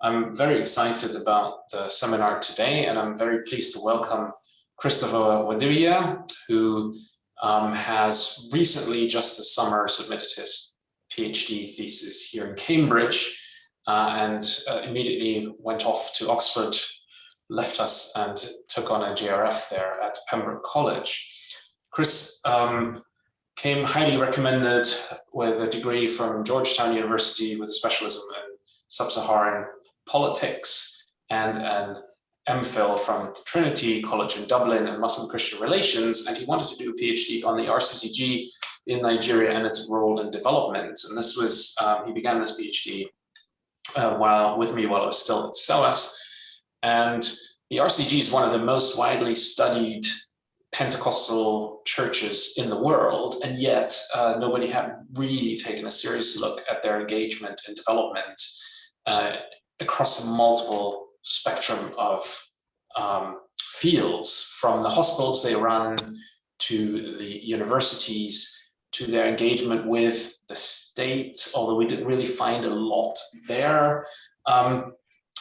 I'm very excited about the seminar today, and I'm very pleased to welcome Christopher Wadibia, who has recently, just this summer, submitted his PhD thesis here in Cambridge, and immediately went off to Oxford, left us, and took on a JRF there at Pembroke College. Chris came highly recommended with a degree from Georgetown University with a specialism in sub-Saharan politics and an MPhil from Trinity College in Dublin in Muslim-Christian relations, and he wanted to do a PhD on the RCCG in Nigeria and its role in development. And this was, he began this PhD with me while I was still at SOAS. And the RCCG is one of the most widely studied Pentecostal churches in the world, and yet nobody had really taken a serious look at their engagement and development across a multiple spectrum of fields, from the hospitals they run to the universities to their engagement with the state, although we didn't really find a lot there.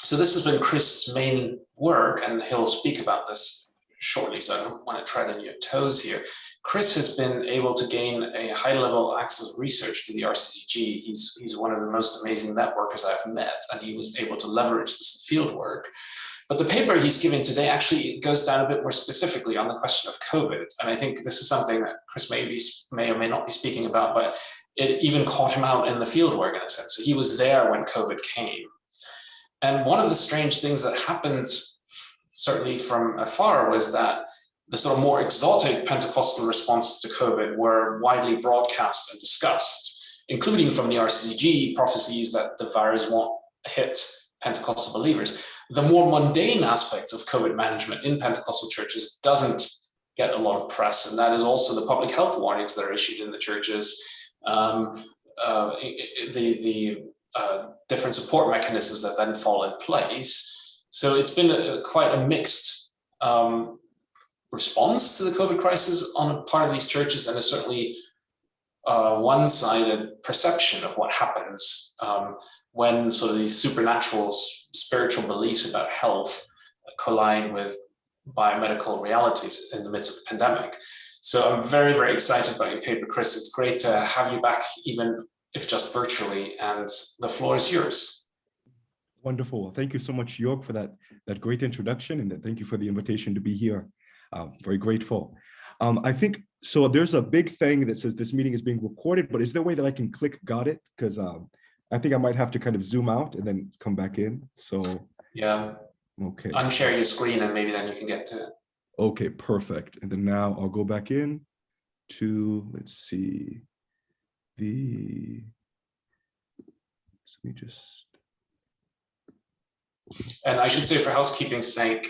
So this has been Chris' main work, and he'll speak about this shortly, so I don't want to tread on your toes here. Chris has been able to gain a high-level access of research to the RCCG. He's one of the most amazing networkers I've met, and he was able to leverage this field work. But the paper he's giving today actually goes down a bit more specifically on the question of COVID, and I think this is something that Chris may or may not be speaking about, but it even caught him out in the field work in a sense. So he was there when COVID came. And one of the strange things that happened, certainly from afar, was that the sort of more exotic Pentecostal responses to COVID were widely broadcast and discussed, including from the RCCG prophecies that the virus won't hit Pentecostal believers. The more mundane aspects of COVID management in Pentecostal churches doesn't get a lot of press, and that is also the public health warnings that are issued in the churches, different support mechanisms that then fall in place. So it's been quite a mixed response to the COVID crisis on a part of these churches, and there's certainly one-sided perception of what happens when sort of these supernatural spiritual beliefs about health collide with biomedical realities in the midst of a pandemic. So I'm very, very excited about your paper, Chris. It's great to have you back, even if just virtually, and the floor is yours. Wonderful. Thank you so much, York, for that great introduction, and thank you for the invitation to be here. Very grateful. I think, so there's a big thing that says this meeting is being recorded, but is there a way that I can click got it? Because I think I might have to kind of zoom out and then come back in. So yeah. Okay. Unshare your screen and maybe then you can get to it. Okay, perfect. And then now I'll go back in to, let's see, let me just. And I should say, for housekeeping's sake,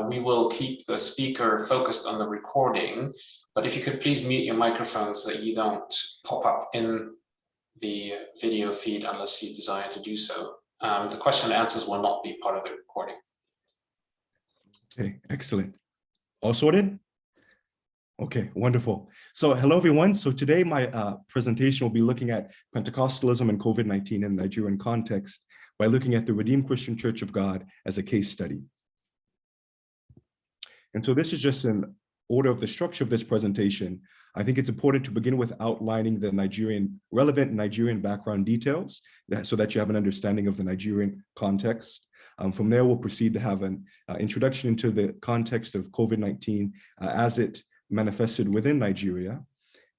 we will keep the speaker focused on the recording, but if you could please mute your microphone so that you don't pop up in the video feed unless you desire to do so. The question and answers will not be part of the recording. Okay, excellent. All sorted? Okay, wonderful. So hello, everyone. So today my presentation will be looking at Pentecostalism and COVID-19 in the Nigerian context by looking at the Redeemed Christian Church of God as a case study. And so this is just an order of the structure of this presentation. I think it's important to begin with outlining the relevant Nigerian background details so that you have an understanding of the Nigerian context. From there, we'll proceed to have an introduction into the context of COVID-19 as it manifested within Nigeria.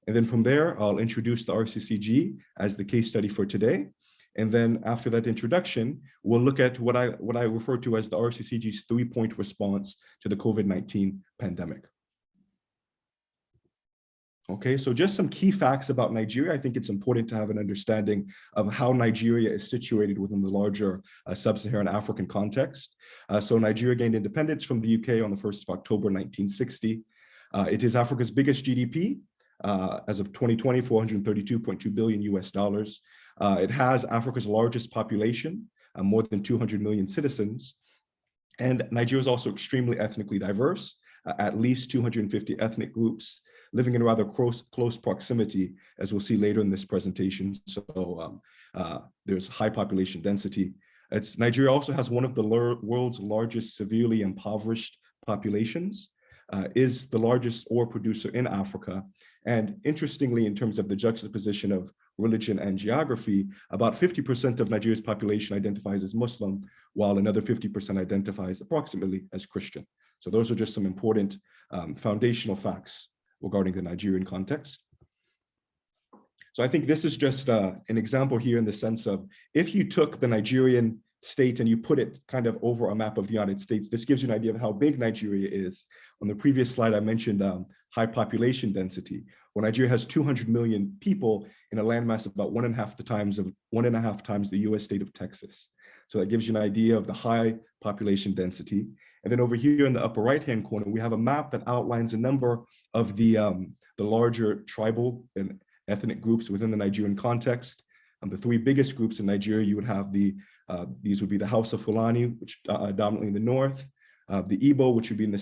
And then from there, I'll introduce the RCCG as the case study for today. And then after that introduction, we'll look at what I refer to as the RCCG's three-point response to the COVID-19 pandemic. Okay, so just some key facts about Nigeria. I think it's important to have an understanding of how Nigeria is situated within the larger sub-Saharan African context. So Nigeria gained independence from the UK on the 1st of October, 1960. It is Africa's biggest GDP as of 2020, 432.2 billion US dollars. It has Africa's largest population, more than 200 million citizens. And Nigeria is also extremely ethnically diverse, at least 250 ethnic groups. living in rather close proximity, as we'll see later in this presentation. So there's high population density. Nigeria also has one of the world's largest severely impoverished populations, is the largest ore producer in Africa. And interestingly, in terms of the juxtaposition of religion and geography, about 50% of Nigeria's population identifies as Muslim, while another 50% identifies approximately as Christian. So those are just some important foundational facts regarding the Nigerian context. So I think this is just an example here in the sense of, if you took the Nigerian state and you put it kind of over a map of the United States, this gives you an idea of how big Nigeria is. On the previous slide, I mentioned high population density. Well, Nigeria has 200 million people in a landmass of about 1.5 times the US state of Texas. So that gives you an idea of the high population density. And then over here in the upper right-hand corner, we have a map that outlines a number of the larger tribal and ethnic groups within the Nigerian context. The three biggest groups in Nigeria, you would have these would be the Hausa Fulani, which dominantly in the north, the Igbo, which would be in the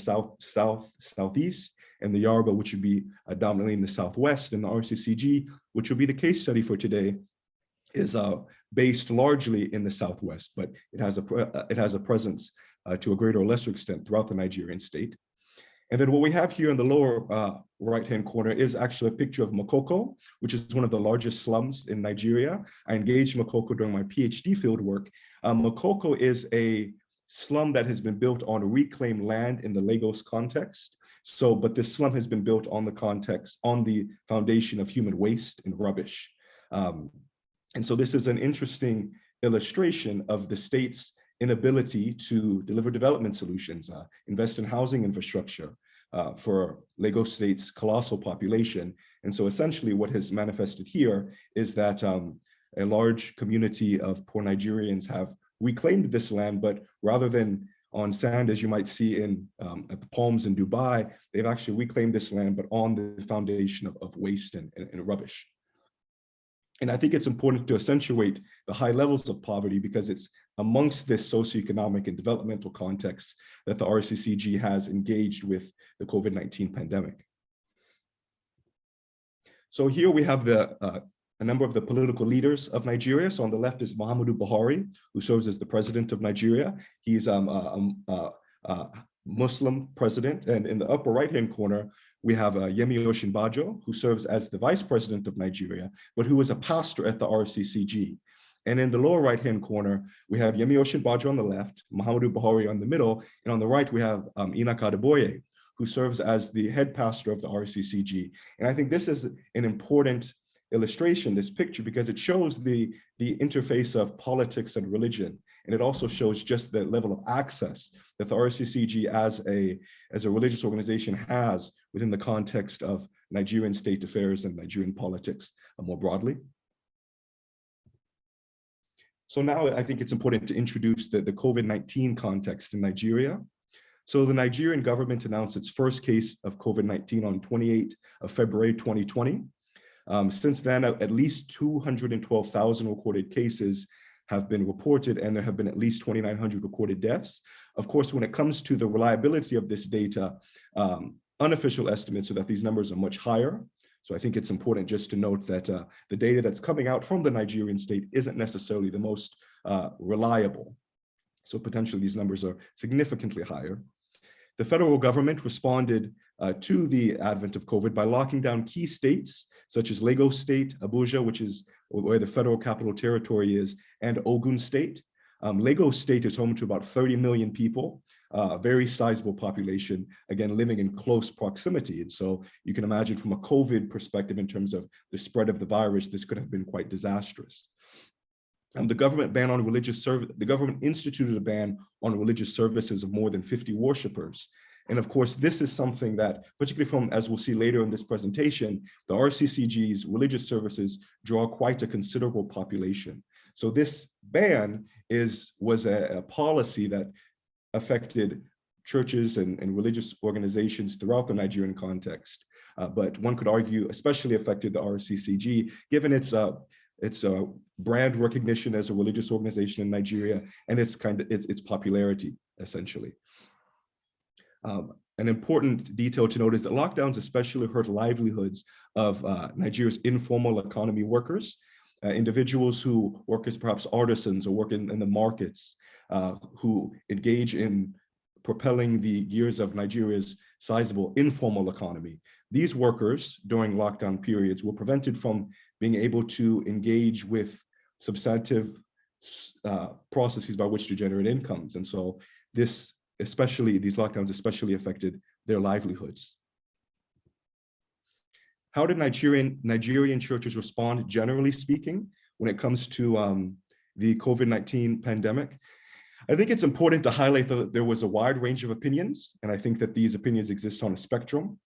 southeast, and the Yoruba, which would be dominantly in the southwest, and the RCCG, which will be the case study for today, is based largely in the southwest, but it has a presence to a greater or lesser extent throughout the Nigerian state. And then what we have here in the lower right-hand corner is actually a picture of Makoko, which is one of the largest slums in Nigeria. I engaged Makoko during my PhD fieldwork. Makoko is a slum that has been built on reclaimed land in the Lagos context. But this slum has been built on the foundation of human waste and rubbish. And so this is an interesting illustration of the state's inability to deliver development solutions, invest in housing infrastructure for Lagos State's colossal population. And so essentially what has manifested here is that a large community of poor Nigerians have reclaimed this land, but rather than on sand, as you might see at the Palms in Dubai, they've actually reclaimed this land, but on the foundation of waste and rubbish. And I think it's important to accentuate the high levels of poverty because it's amongst this socioeconomic and developmental context that the RCCG has engaged with the COVID-19 pandemic. So here we have a number of the political leaders of Nigeria. So on the left is Muhammadu Buhari, who serves as the president of Nigeria. He's a Muslim president. And in the upper right-hand corner, we have Yemi Osinbajo, who serves as the vice president of Nigeria, but who is a pastor at the RCCG. And in the lower right-hand corner, we have Yemi Osinbajo on the left, Muhammadu Buhari on the middle, and on the right, we have Enoch Adeboye, who serves as the head pastor of the RCCG. And I think this is an important illustration, this picture, because it shows the interface of politics and religion. And it also shows just the level of access that the RCCG as a religious organization has within the context of Nigerian state affairs and Nigerian politics more broadly. So now I think it's important to introduce the COVID-19 context in Nigeria. So the Nigerian government announced its first case of COVID-19 on 28th of February 2020. Since then, at least 212,000 recorded cases have been reported, and there have been at least 2,900 recorded deaths. Of course, when it comes to the reliability of this data, unofficial estimates are that these numbers are much higher. So I think it's important just to note that the data that's coming out from the Nigerian state isn't necessarily the most reliable. So potentially these numbers are significantly higher. The federal government responded to the advent of COVID by locking down key states such as Lagos State, Abuja, which is where the federal capital territory is, and Ogun State. Lagos State is home to about 30 million people, a very sizable population, again, living in close proximity. And so you can imagine from a COVID perspective in terms of the spread of the virus, this could have been quite disastrous. The government instituted a ban on religious services of more than 50 worshipers. And of course, this is something that, particularly from, as we'll see later in this presentation, the RCCG's religious services draw quite a considerable population. So this ban was a policy that affected churches and religious organizations throughout the Nigerian context. But one could argue especially affected the RCCG, given its brand recognition as a religious organization in Nigeria and its popularity, essentially. an important detail to note is that lockdowns especially hurt livelihoods of Nigeria's informal economy workers, individuals who work as perhaps artisans or work in the markets, who engage in propelling the gears of Nigeria's sizable informal economy. These workers during lockdown periods were prevented from being able to engage with substantive processes by which to generate incomes. And so these lockdowns especially affected their livelihoods. How did Nigerian churches respond, generally speaking, when it comes to the COVID-19 pandemic? I think it's important to highlight that there was a wide range of opinions, and I think that these opinions exist on a spectrum.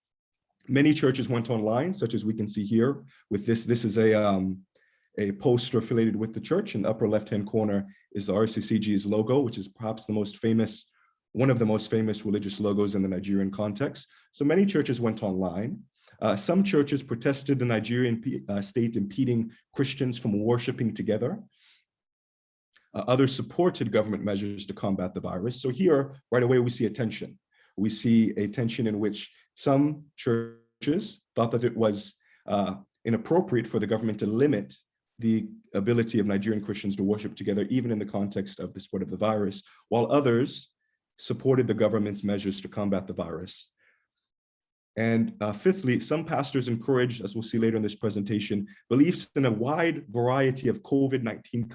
Many churches went online, such as we can see here with this. This is a poster affiliated with the church. In the upper left-hand corner is the RCCG's logo, which is perhaps one of the most famous religious logos in the Nigerian context. So many churches went online. Some churches protested the Nigerian state impeding Christians from worshiping together. Others supported government measures to combat the virus. So here, right away, we see a tension. We see a tension in which some churches thought that it was inappropriate for the government to limit the ability of Nigerian Christians to worship together, even in the context of the spread of the virus, while others supported the government's measures to combat the virus. And fifthly, some pastors encouraged, as we'll see later in this presentation, beliefs in a wide variety of COVID-19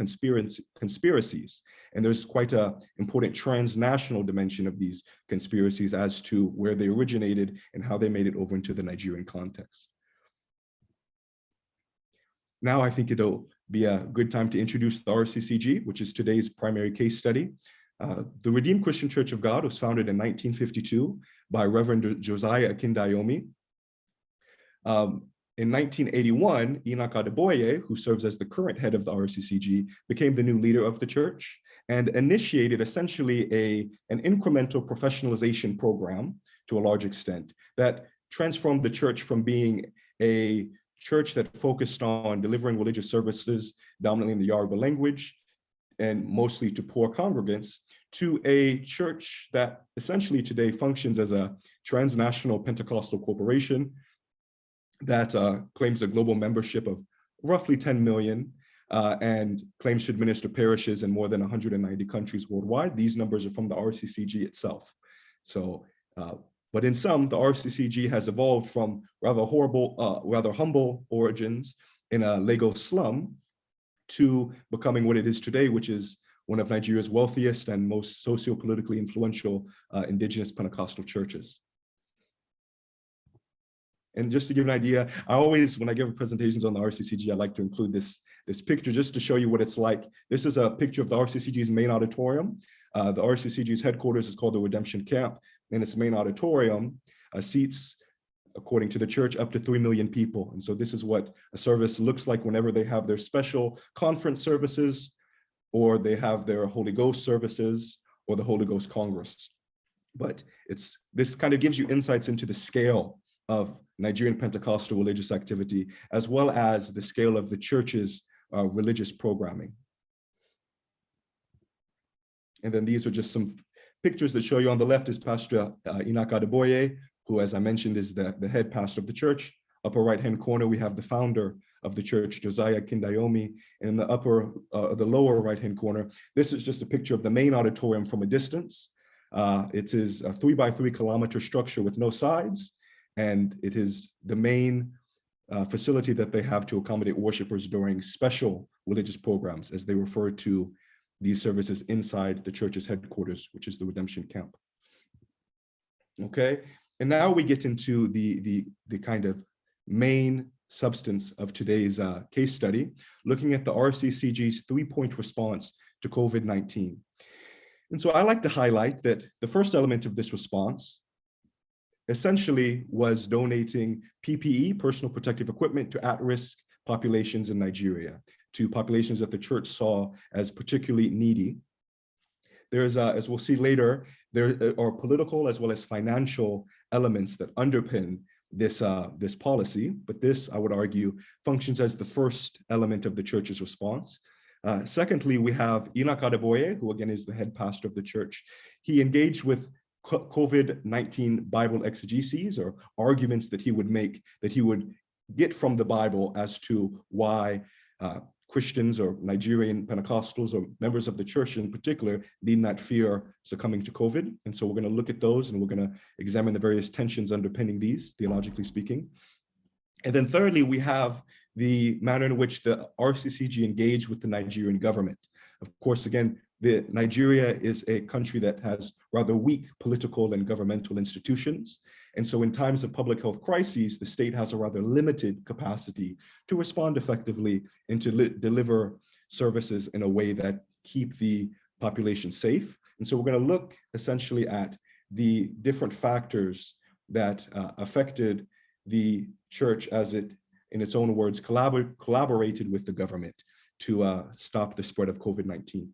conspiracies. And there's quite an important transnational dimension of these conspiracies as to where they originated and how they made it over into the Nigerian context. Now I think it'll be a good time to introduce the RCCG, which is today's primary case study. The Redeemed Christian Church of God was founded in 1952 by Reverend Josiah Akindayomi. In 1981, Enoch Adeboye, who serves as the current head of the RCCG, became the new leader of the church and initiated essentially an incremental professionalization program to a large extent that transformed the church from being a church that focused on delivering religious services dominantly in the Yoruba language and mostly to poor congregants, to a church that essentially today functions as a transnational Pentecostal corporation that claims a global membership of roughly 10 million and claims to administer parishes in more than 190 countries worldwide. These numbers are from the RCCG itself. So, but in sum, the RCCG has evolved from rather humble origins in a Lagos slum to becoming what it is today, which is one of Nigeria's wealthiest and most socio-politically influential indigenous Pentecostal churches. And just to give an idea, I always, when I give presentations on the RCCG, I like to include this picture just to show you what it's like. This is a picture of the RCCG's main auditorium. The RCCG's headquarters is called the Redemption Camp, and its main auditorium seats, according to the church, up to 3 million people. And so this is what a service looks like whenever they have their special conference services, or they have their Holy Ghost services, or the Holy Ghost Congress. But this kind of gives you insights into the scale of Nigerian Pentecostal religious activity, as well as the scale of the church's religious programming. And then these are just some pictures that show you. On the left is Pastor Enoch Adeboye, who, as I mentioned, is the head pastor of the church. Upper right-hand corner, we have the founder of the church, Josiah Akindayomi. And in the lower right-hand corner, this is just a picture of the main auditorium from a distance. It is a 3-by-3 kilometer structure with no sides, and it is the main facility that they have to accommodate worshipers during special religious programs, as they refer to these services inside the church's headquarters, which is the Redemption Camp. Okay, and now we get into the kind of main substance of today's case study, looking at the RCCG's 3-point response to COVID-19. And so I like to highlight that the first element of this response essentially was donating PPE, personal protective equipment, to at-risk populations in Nigeria, to populations that the church saw as particularly needy. There's, as we'll see later, there are political as well as financial elements that underpin this policy, but this, I would argue, functions as the first element of the church's response. Secondly, we have Enoch Adeboye, who again is the head pastor of the church. He engaged with COVID-19 Bible exegeses, or arguments that he would make, that he would get from the Bible as to why Christians or Nigerian Pentecostals or members of the church in particular need not fear succumbing to COVID. And so we're going to look at those, and we're going to examine the various tensions underpinning these, theologically speaking. And then thirdly, we have the manner in which the RCCG engaged with the Nigerian government. Of course, again, Nigeria is a country that has rather weak political and governmental institutions. And so in times of public health crises, the state has a rather limited capacity to respond effectively and to deliver services in a way that keep the population safe. And so we're going to look essentially at the different factors that affected the church as it, in its own words, collaborated with the government to stop the spread of COVID-19.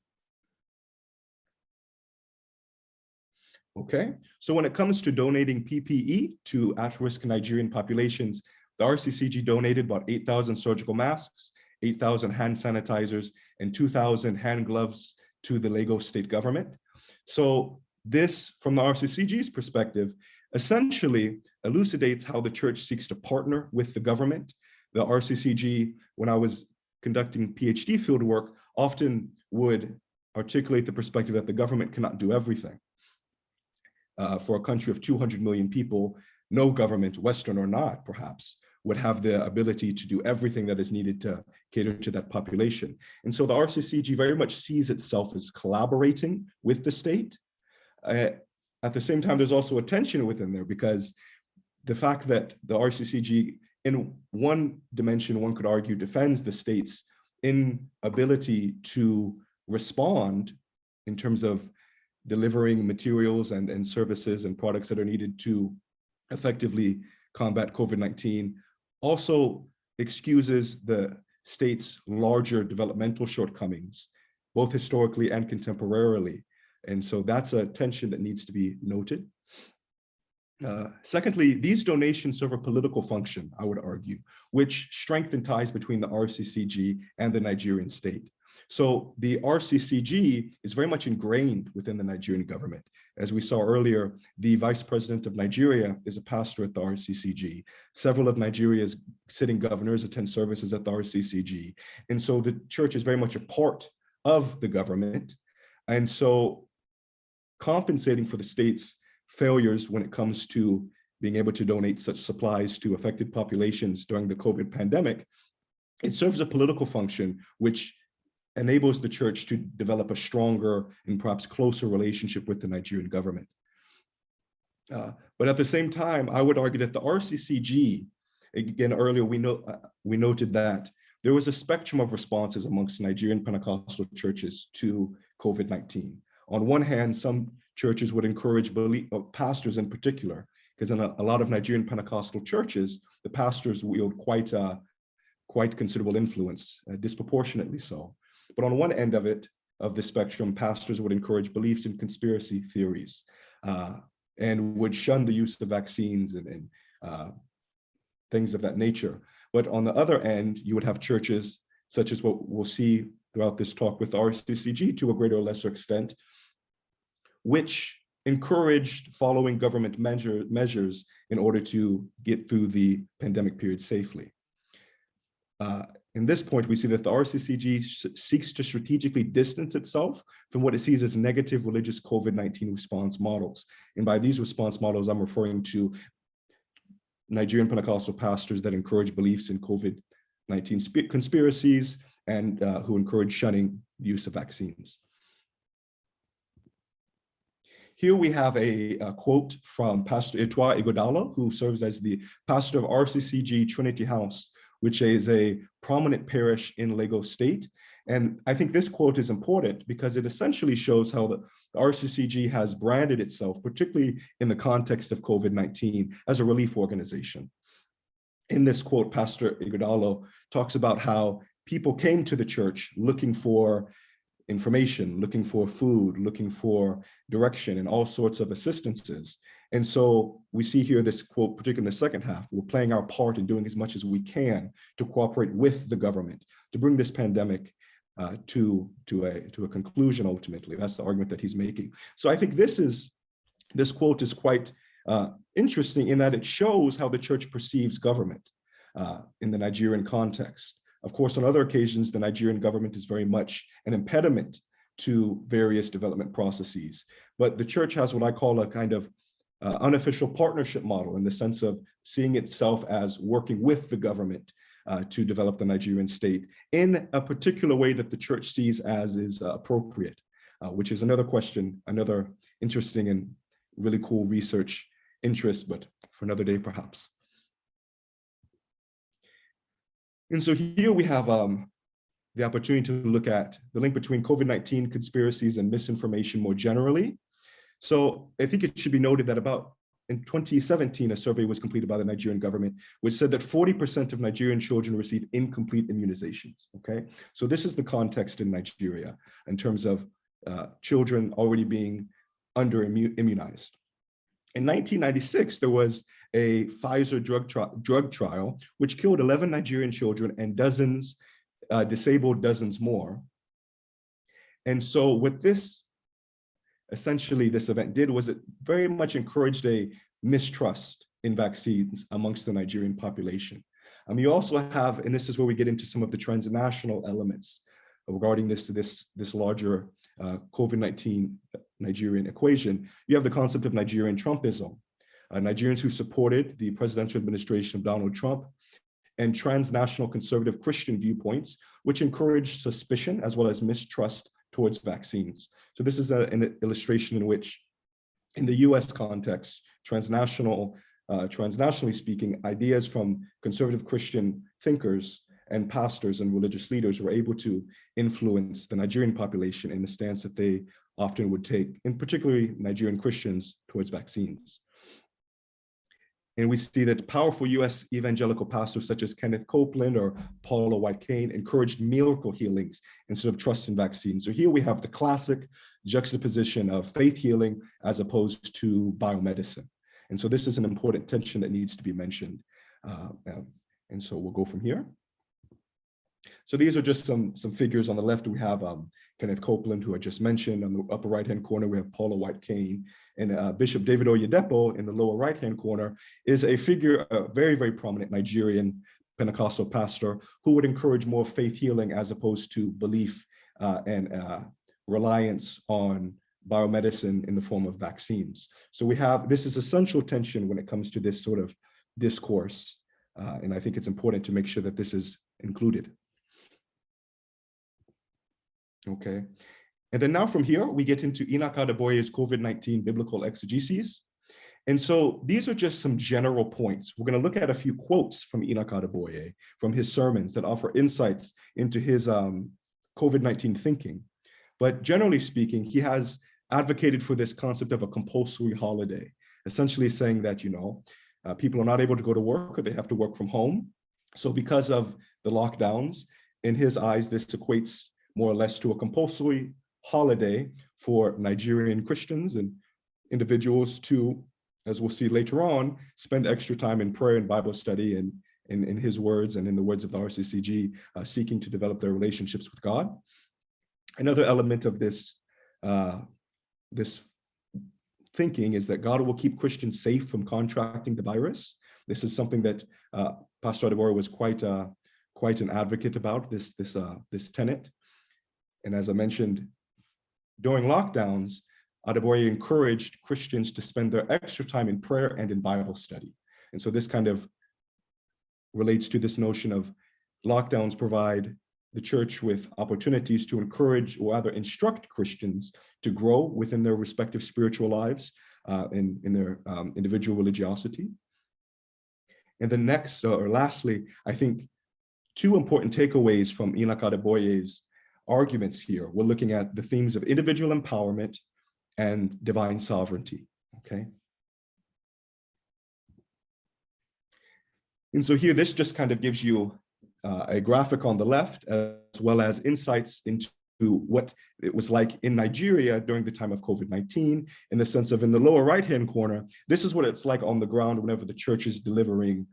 Okay, so when it comes to donating PPE to at-risk Nigerian populations, the RCCG donated about 8,000 surgical masks, 8,000 hand sanitizers, and 2,000 hand gloves to the Lagos state government. So this, from the RCCG's perspective, essentially elucidates how the church seeks to partner with the government. The RCCG, when I was conducting PhD fieldwork, often would articulate the perspective that the government cannot do everything. For a country of 200 million people, no government, Western or not perhaps, would have the ability to do everything that is needed to cater to that population. And so the RCCG very much sees itself as collaborating with the state. At the same time, there's also a tension within there, because the fact that the RCCG, in one dimension, one could argue, defends the state's inability to respond in terms of delivering materials and services and products that are needed to effectively combat COVID-19, also excuses the state's larger developmental shortcomings, both historically and contemporarily. And so that's a tension that needs to be noted. Secondly, these donations serve a political function, I would argue, which strengthen ties between the RCCG and the Nigerian state. So the RCCG is very much ingrained within the Nigerian government. As we saw earlier, the vice president of Nigeria is a pastor at the RCCG. Several of Nigeria's sitting governors attend services at the RCCG. And so the church is very much a part of the government. And so compensating for the state's failures when it comes to being able to donate such supplies to affected populations during the COVID pandemic, it serves a political function which enables the church to develop a stronger and perhaps closer relationship with the Nigerian government. But at the same time, I would argue that the RCCG, again, earlier we noted that there was a spectrum of responses amongst Nigerian Pentecostal churches to COVID-19. On one hand, some churches would encourage pastors in particular, because in a lot of Nigerian Pentecostal churches, the pastors wield quite considerable influence, disproportionately so. But on one end of the spectrum, pastors would encourage beliefs in conspiracy theories and would shun the use of vaccines and things of that nature. But on the other end, you would have churches such as what we'll see throughout this talk with RCCG to a greater or lesser extent, which encouraged following government measures in order to get through the pandemic period safely. In this point, we see that the RCCG seeks to strategically distance itself from what it sees as negative religious COVID-19 response models. And by these response models, I'm referring to Nigerian Pentecostal pastors that encourage beliefs in COVID-19 conspiracies and who encourage shunning the use of vaccines. Here we have a quote from Pastor Etoile Ighodalo, who serves as the pastor of RCCG Trinity House, which is a prominent parish in Lagos State. And I think this quote is important because it essentially shows how the RCCG has branded itself, particularly in the context of COVID-19, as a relief organization. In this quote, Pastor Ighodalo talks about how people came to the church looking for information, looking for food, looking for direction and all sorts of assistances. And so we see here this quote, particularly in the second half, we're playing our part in doing as much as we can to cooperate with the government to bring this pandemic to a conclusion ultimately. That's the argument that he's making. So I think this is This quote is quite interesting in that it shows how the church perceives government in the Nigerian context. Of course, on other occasions, the Nigerian government is very much an impediment to various development processes. But the church has what I call a kind of unofficial partnership model, in the sense of seeing itself as working with the government to develop the Nigerian state in a particular way that the church sees as is appropriate, which is another question, another interesting and really cool research interest, but for another day perhaps. And so here we have the opportunity to look at the link between COVID-19 conspiracies and misinformation more generally. So I think it should be noted that in 2017, a survey was completed by the Nigerian government, which said that 40% of Nigerian children receive incomplete immunizations, okay? So this is the context in Nigeria in terms of children already being under-immunized. In 1996, there was a Pfizer drug trial, which killed 11 Nigerian children and disabled dozens more. And so what essentially this event did was it very much encouraged a mistrust in vaccines amongst the Nigerian population. You also have, and this is where we get into some of the transnational elements regarding this larger COVID-19 Nigerian equation. You have the concept of Nigerian Trumpism, Nigerians who supported the presidential administration of Donald Trump, and transnational conservative Christian viewpoints, which encourage suspicion as well as mistrust towards vaccines. So this is an illustration in which, in the US context, transnationally speaking, ideas from conservative Christian thinkers and pastors and religious leaders were able to influence the Nigerian population in the stance that they often would take, in particularly Nigerian Christians, towards vaccines. And we see that powerful US evangelical pastors such as Kenneth Copeland or Paula White-Cain encouraged miracle healings instead of trust in vaccines. So here we have the classic juxtaposition of faith healing as opposed to biomedicine. And so this is an important tension that needs to be mentioned. And so we'll go from here. So these are just some figures. On the left, we have Kenneth Copeland, who I just mentioned. On the upper right-hand corner, we have Paula White-Cain. And Bishop David Oyedepo in the lower right-hand corner is a figure, a very, very prominent Nigerian Pentecostal pastor who would encourage more faith healing as opposed to belief and reliance on biomedicine in the form of vaccines. So we have, this is essential tension when it comes to this sort of discourse. And I think it's important to make sure that this is included. Okay. And then now from here, we get into Enoch Adeboye's COVID-19 biblical exegeses. And so these are just some general points. We're going to look at a few quotes from Enoch Adeboye from his sermons that offer insights into his COVID-19 thinking. But generally speaking, he has advocated for this concept of a compulsory holiday, essentially saying that, people are not able to go to work or they have to work from home. So because of the lockdowns, in his eyes, this equates more or less to a compulsory holiday for Nigerian Christians and individuals to, as we'll see later on, spend extra time in prayer and Bible study and in his words and in the words of the RCCG, seeking to develop their relationships with God. Another element of this thinking is that God will keep Christians safe from contracting the virus. This is something that Pastor Adeboye was quite an advocate about, this tenet. And as I mentioned, during lockdowns, Adeboye encouraged Christians to spend their extra time in prayer and in Bible study. And so this kind of relates to this notion of lockdowns provide the church with opportunities to encourage or rather instruct Christians to grow within their respective spiritual lives in their individual religiosity. And then next, or lastly, I think two important takeaways from Enoch Adeboye's arguments here. We're looking at the themes of individual empowerment and divine sovereignty, okay? And so here, this just kind of gives you a graphic on the left, as well as insights into what it was like in Nigeria during the time of COVID-19, in the sense of in the lower right-hand corner, this is what it's like on the ground whenever the church is delivering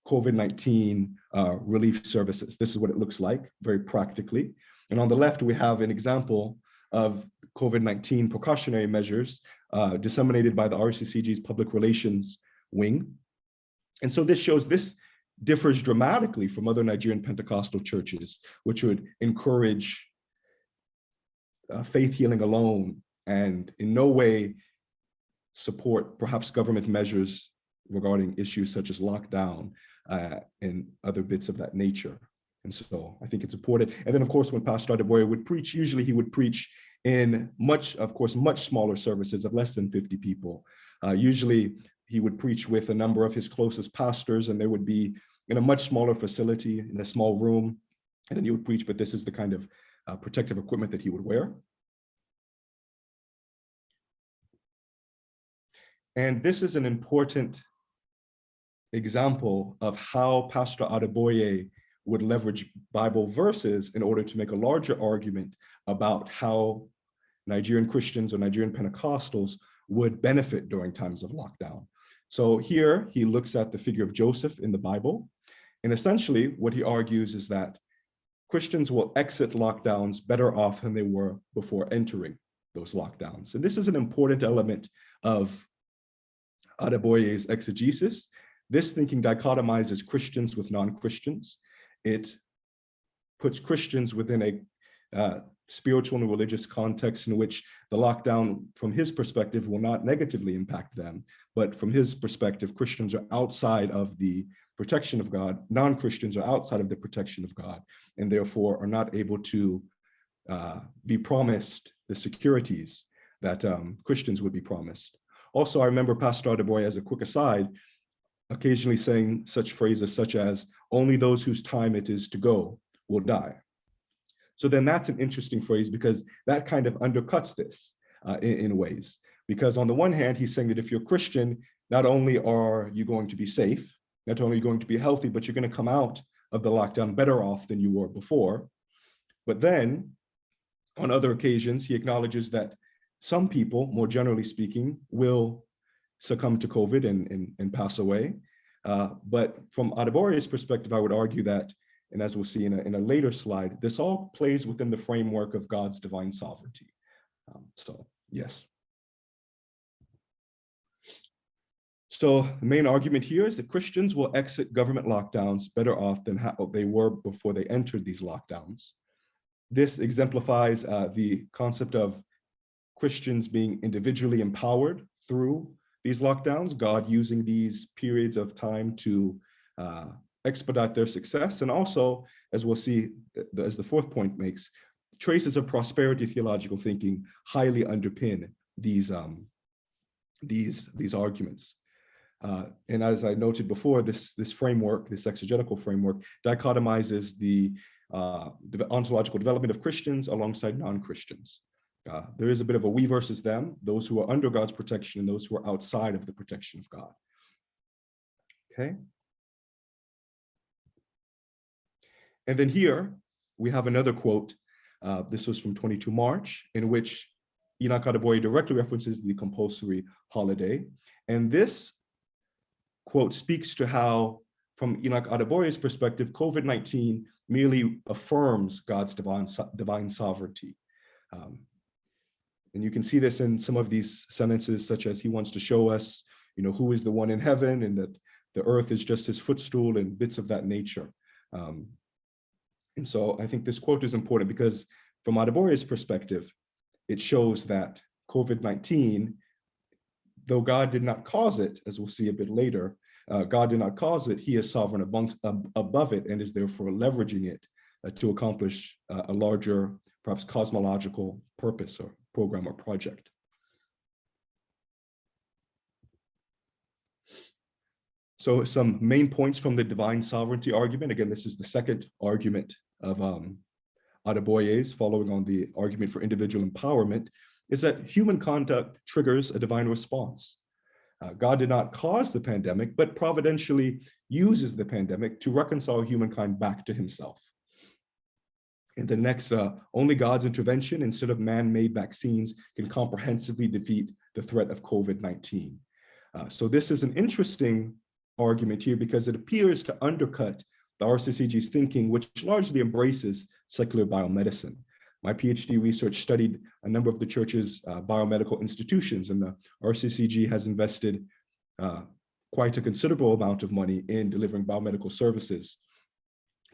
COVID-19 relief services. This is what it looks like, very practically. And on the left, we have an example of COVID-19 precautionary measures disseminated by the RCCG's public relations wing. And so this differs dramatically from other Nigerian Pentecostal churches, which would encourage faith healing alone and in no way support perhaps government measures regarding issues such as lockdown and other bits of that nature. And so I think it's important. And then of course, when Pastor Adeboye would preach, usually he would preach in much smaller services of less than 50 people. Usually he would preach with a number of his closest pastors, and they would be in a much smaller facility in a small room. And then he would preach, but this is the kind of protective equipment that he would wear. And this is an important example of how Pastor Adeboye would leverage Bible verses in order to make a larger argument about how Nigerian Christians or Nigerian Pentecostals would benefit during times of lockdown. So here he looks at the figure of Joseph in the Bible. And essentially what he argues is that Christians will exit lockdowns better off than they were before entering those lockdowns. And this is an important element of Adeboye's exegesis. This thinking dichotomizes Christians with non-Christians. It puts Christians within a spiritual and religious context in which the lockdown, from his perspective, will not negatively impact them. But from his perspective, Christians are outside of the protection of God. Non-Christians are outside of the protection of God, and therefore are not able to be promised the securities that Christians would be promised. Also, I remember Pastor Adeboye, as a quick aside, occasionally saying such phrases such as, "Only those whose time it is to go will die." So then that's an interesting phrase, because that kind of undercuts this in ways. Because on the one hand, he's saying that if you're Christian, not only are you going to be safe, not only are you going to be healthy, but you're going to come out of the lockdown better off than you were before. But then on other occasions, he acknowledges that some people, more generally speaking, will succumb to COVID and pass away. But from Adeboye's perspective, I would argue that, and as we'll see in a later slide, this all plays within the framework of God's divine sovereignty. So, yes. So the main argument here is that Christians will exit government lockdowns better off than how they were before they entered these lockdowns. This exemplifies the concept of Christians being individually empowered through these lockdowns, God using these periods of time to expedite their success. And also, as we'll see, as the fourth point makes, traces of prosperity theological thinking highly underpin these arguments. And as I noted before, this framework, this exegetical framework, dichotomizes the ontological development of Christians alongside non-Christians. There is a bit of a we versus them, those who are under God's protection and those who are outside of the protection of God. Okay. And then here we have another quote. This was from 22 March, in which Enoch Adeboye directly references the compulsory holiday. And this quote speaks to how, from Enoch Adeboye's perspective, COVID-19 merely affirms God's divine sovereignty. And you can see this in some of these sentences, such as he wants to show us, who is the one in heaven, and that the earth is just his footstool, and bits of that nature. And so I think this quote is important because from Adeboye's perspective, it shows that COVID-19, though God did not cause it, as we'll see a bit later, God did not cause it, he is sovereign above it, and is therefore leveraging it to accomplish a larger, perhaps cosmological purpose or program or project. So some main points from the divine sovereignty argument. Again, this is the second argument of Adeboye's, following on the argument for individual empowerment, is that human conduct triggers a divine response. God did not cause the pandemic, but providentially uses the pandemic to reconcile humankind back to himself. And the next, only God's intervention instead of man-made vaccines can comprehensively defeat the threat of COVID-19. So this is an interesting argument here because it appears to undercut the RCCG's thinking, which largely embraces secular biomedicine. My PhD research studied a number of the church's biomedical institutions, and the RCCG has invested quite a considerable amount of money in delivering biomedical services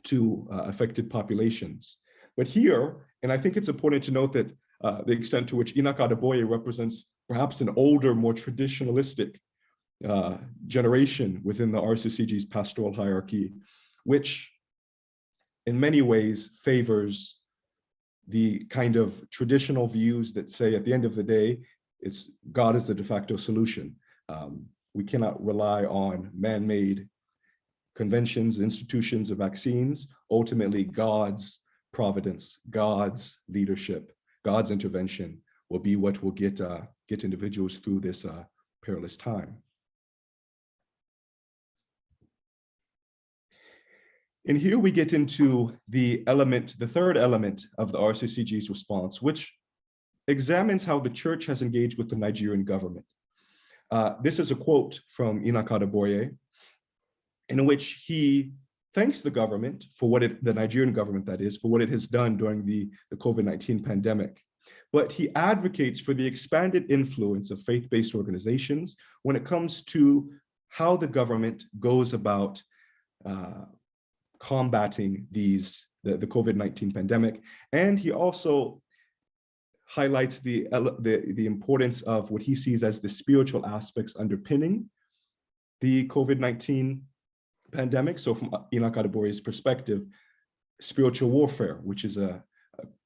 to affected populations. But here, and I think it's important to note that the extent to which Enoch Adeboye represents perhaps an older, more traditionalistic generation within the RCCG's pastoral hierarchy, which in many ways favors the kind of traditional views that say at the end of the day, it's God is the de facto solution. We cannot rely on man-made conventions, institutions of vaccines. Ultimately, God's providence, God's leadership, God's intervention will be what will get individuals through this perilous time. And here we get into the third element of the RCCG's response, which examines how the church has engaged with the Nigerian government. This is a quote from Enoch Adeboye, in which he thanks the government for the Nigerian government, that is, for what it has done during the COVID-19 pandemic. But he advocates for the expanded influence of faith-based organizations when it comes to how the government goes about combating the COVID-19 pandemic. And he also highlights the importance of what he sees as the spiritual aspects underpinning the COVID-19 pandemic. So from Enoch Adeboye's perspective, spiritual warfare, which is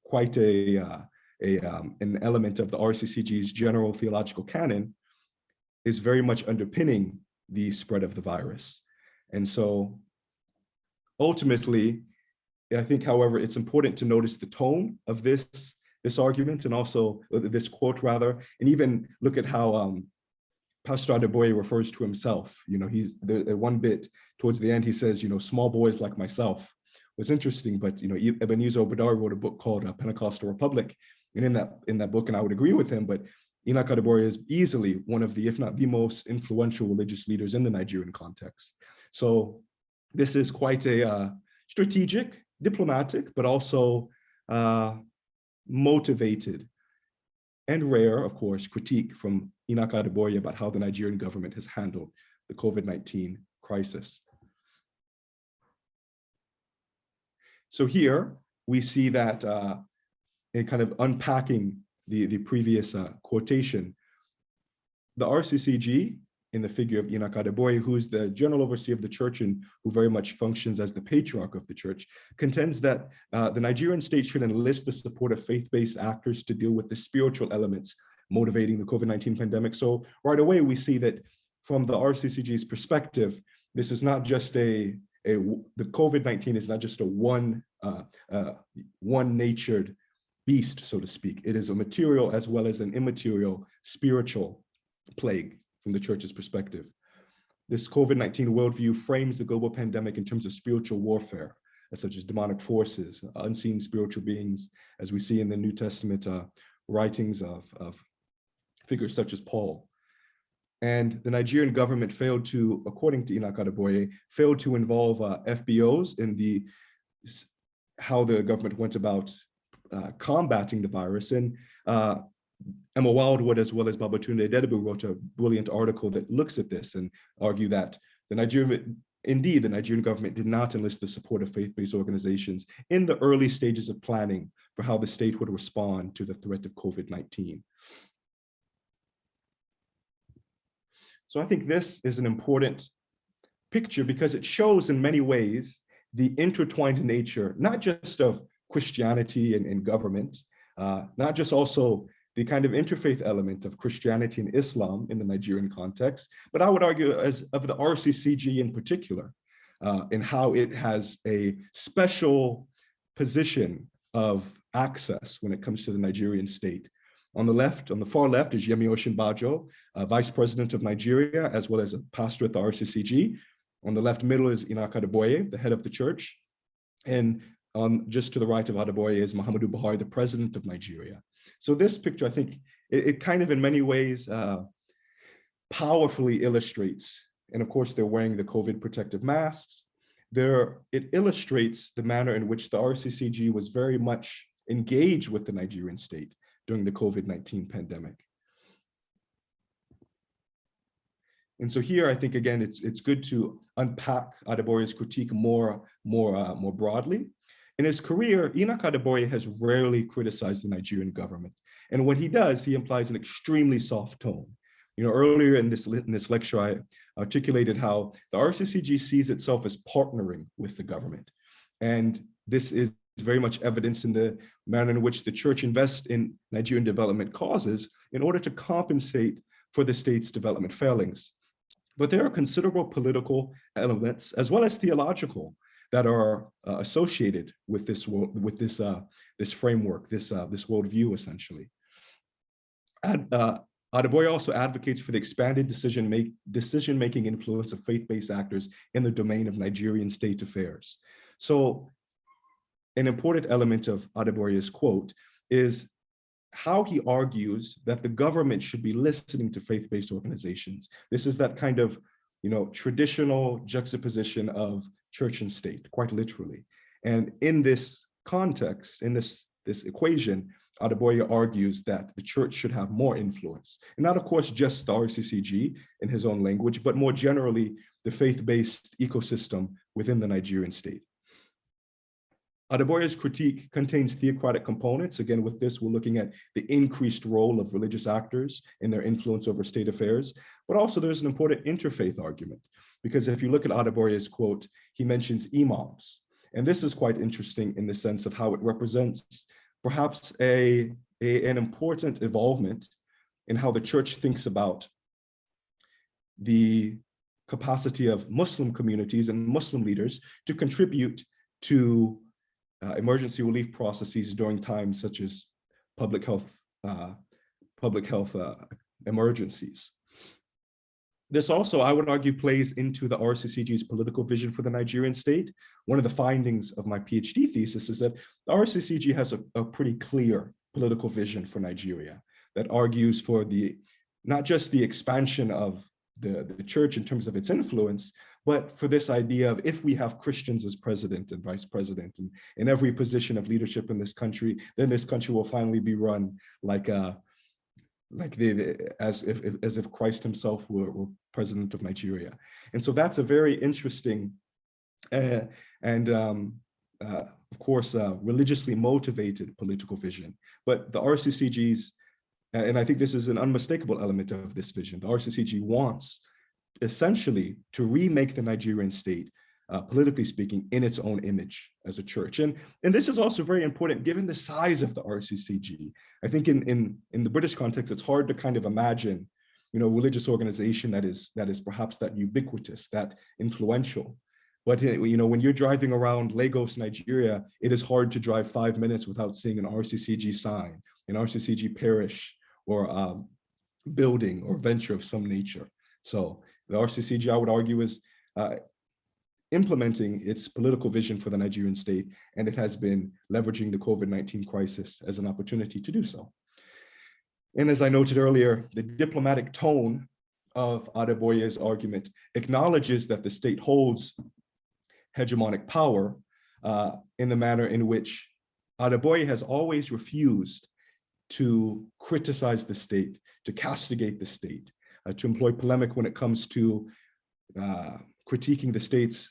quite an element of the RCCG's general theological canon, is very much underpinning the spread of the virus. And so ultimately, I think, however, it's important to notice the tone of this argument, and also this quote rather, and even look at how Pastor Adeboye refers to himself. You know, he's there one bit towards the end, he says, you know, small boys like myself. Was interesting, but you know, Ebenezer Obadiah wrote a book called Pentecostal Republic, and in that book, and I would agree with him, but Enoch Adeboye is easily one of the, if not the most influential religious leaders in the Nigerian context. So this is quite a strategic, diplomatic, but also motivated and rare, of course, critique from Enoch Adeboye about how the Nigerian government has handled the COVID-19 crisis. So here we see that in kind of unpacking the previous quotation, the RCCG, in the figure of Enoch Adeboye, who is the general overseer of the church and who very much functions as the patriarch of the church, contends that the Nigerian state should enlist the support of faith-based actors to deal with the spiritual elements motivating the COVID-19 pandemic. So right away, we see that from the RCCG's perspective, this is not just the COVID-19 is not just a one-natured beast, so to speak. It is a material as well as an immaterial spiritual plague from the church's perspective. This COVID-19 worldview frames the global pandemic in terms of spiritual warfare, such as demonic forces, unseen spiritual beings, as we see in the New Testament writings of figures such as Paul. And the Nigerian government failed to, according to Enoch Adeboye, failed to involve FBOs in how the government went about combating the virus. And Emma Wildwood, as well as Babatunde Adeboye, wrote a brilliant article that looks at this and argue that the Nigerian government did not enlist the support of faith-based organizations in the early stages of planning for how the state would respond to the threat of COVID-19. So I think this is an important picture because it shows in many ways the intertwined nature, not just of Christianity and government, not just also the kind of interfaith element of Christianity and Islam in the Nigerian context, but I would argue as of the RCCG in particular, in how it has a special position of access when it comes to the Nigerian state. On the left, on the far left is Yemi Osinbajo, Vice President of Nigeria, as well as a pastor at the RCCG. On the left middle is Enoch Adeboye, the head of the church. And just to the right of Adeboye is Muhammadu Buhari, the President of Nigeria. So this picture, I think, it kind of in many ways powerfully illustrates, and of course they're wearing the COVID protective masks. It illustrates the manner in which the RCCG was very much engage with the Nigerian state during the COVID-19 pandemic. And so here, I think, again, it's good to unpack Adeboye's critique more broadly. In his career, Enoch Adeboye has rarely criticized the Nigerian government. And when he does, he implies an extremely soft tone. You know, earlier in this lecture, I articulated how the RCCG sees itself as partnering with the government. And this is very much evidenced in the manner in which the church invests in Nigerian development causes in order to compensate for the state's development failings. But there are considerable political elements as well as theological that are associated with this framework, this worldview, essentially. Adeboye also advocates for the expanded decision-making influence of faith-based actors in the domain of Nigerian state affairs. So an important element of Adeboye's quote is how he argues that the government should be listening to faith-based organizations. This is that kind of, you know, traditional juxtaposition of church and state, quite literally. And in this context, in this equation, Adeboye argues that the church should have more influence. And not, of course, just the RCCG in his own language, but more generally, the faith-based ecosystem within the Nigerian state. Adeboye's critique contains theocratic components. Again, with this, we're looking at the increased role of religious actors in their influence over state affairs, but also there's an important interfaith argument, because if you look at Adeboye's quote, he mentions imams. And this is quite interesting in the sense of how it represents perhaps an important involvement in how the church thinks about the capacity of Muslim communities and Muslim leaders to contribute to emergency relief processes during times such as public health emergencies. This also, I would argue, plays into the RCCG's political vision for the Nigerian state. One of the findings of my PhD thesis is that the RCCG has a pretty clear political vision for Nigeria that argues for not just the expansion of the church in terms of its influence, but for this idea of if we have Christians as president and vice president and in every position of leadership in this country, then this country will finally be run as if Christ himself were president of Nigeria. And so that's a very interesting of course, religiously motivated political vision. But the RCCG's, and I think this is an unmistakable element of this vision, the RCCG wants essentially to remake the Nigerian state, politically speaking, in its own image as a church. And this is also very important given the size of the RCCG. I think in the British context, it's hard to kind of imagine, you know, religious organization that is perhaps that ubiquitous, that influential. But you know, when you're driving around Lagos, Nigeria, it is hard to drive 5 minutes without seeing an RCCG sign, an RCCG parish, or building or venture of some nature. So the RCCG, I would argue, is implementing its political vision for the Nigerian state, and it has been leveraging the COVID-19 crisis as an opportunity to do so. And as I noted earlier, the diplomatic tone of Adeboye's argument acknowledges that the state holds hegemonic power in the manner in which Adeboye has always refused to criticize the state, to castigate the state, to employ polemic when it comes to critiquing the state's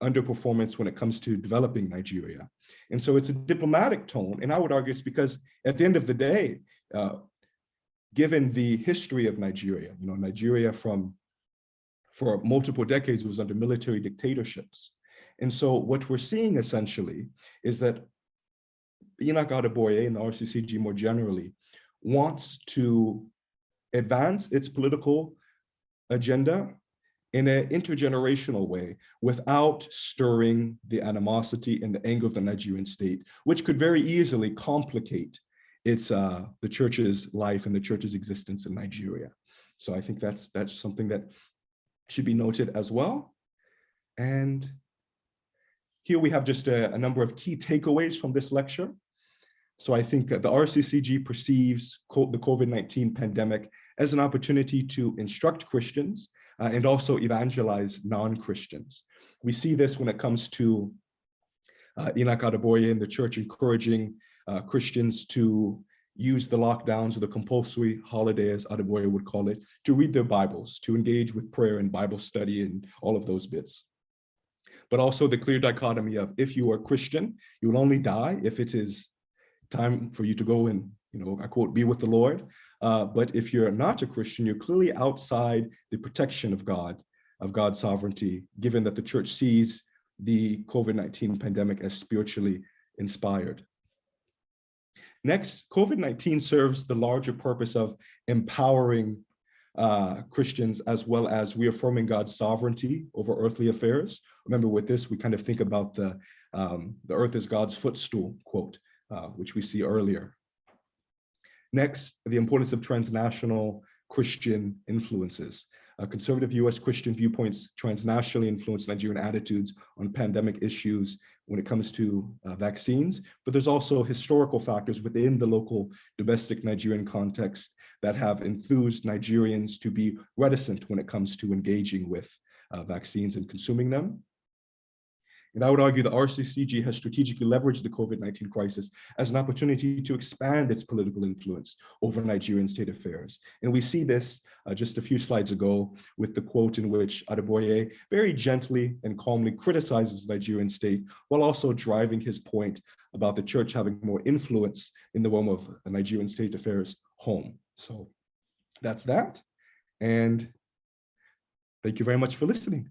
underperformance when it comes to developing Nigeria. And so it's a diplomatic tone, and I would argue it's because at the end of the day, given the history of Nigeria, you know, Nigeria for multiple decades was under military dictatorships. And so what we're seeing essentially is that Enoch Adeboye and the RCCG more generally wants to advance its political agenda in an intergenerational way without stirring the animosity and the anger of the Nigerian state, which could very easily complicate the church's life and the church's existence in Nigeria. So I think that's something that should be noted as well. And here we have just a number of key takeaways from this lecture. So I think that the RCCG perceives the COVID-19 pandemic as an opportunity to instruct Christians and also evangelize non-Christians. We see this when it comes to Enoch Adeboye in the church encouraging Christians to use the lockdowns or the compulsory holiday, as Adeboye would call it, to read their Bibles, to engage with prayer and Bible study and all of those bits. But also the clear dichotomy of, if you are Christian, you will only die if it is time for you to go and, I quote, be with the Lord. But if you're not a Christian, you're clearly outside the protection of God, of God's sovereignty, given that the church sees the COVID-19 pandemic as spiritually inspired. Next, COVID-19 serves the larger purpose of empowering Christians, as well as reaffirming God's sovereignty over earthly affairs. Remember, with this, we kind of think about the earth is God's footstool quote, which we see earlier. Next, the importance of transnational Christian influences. Conservative US Christian viewpoints transnationally influence Nigerian attitudes on pandemic issues when it comes to vaccines, but there's also historical factors within the local domestic Nigerian context that have enthused Nigerians to be reticent when it comes to engaging with vaccines and consuming them. And I would argue the RCCG has strategically leveraged the COVID-19 crisis as an opportunity to expand its political influence over Nigerian state affairs. And we see this just a few slides ago with the quote in which Adeboye very gently and calmly criticizes the Nigerian state, while also driving his point about the church having more influence in the realm of Nigerian state affairs home. So that's that. And thank you very much for listening.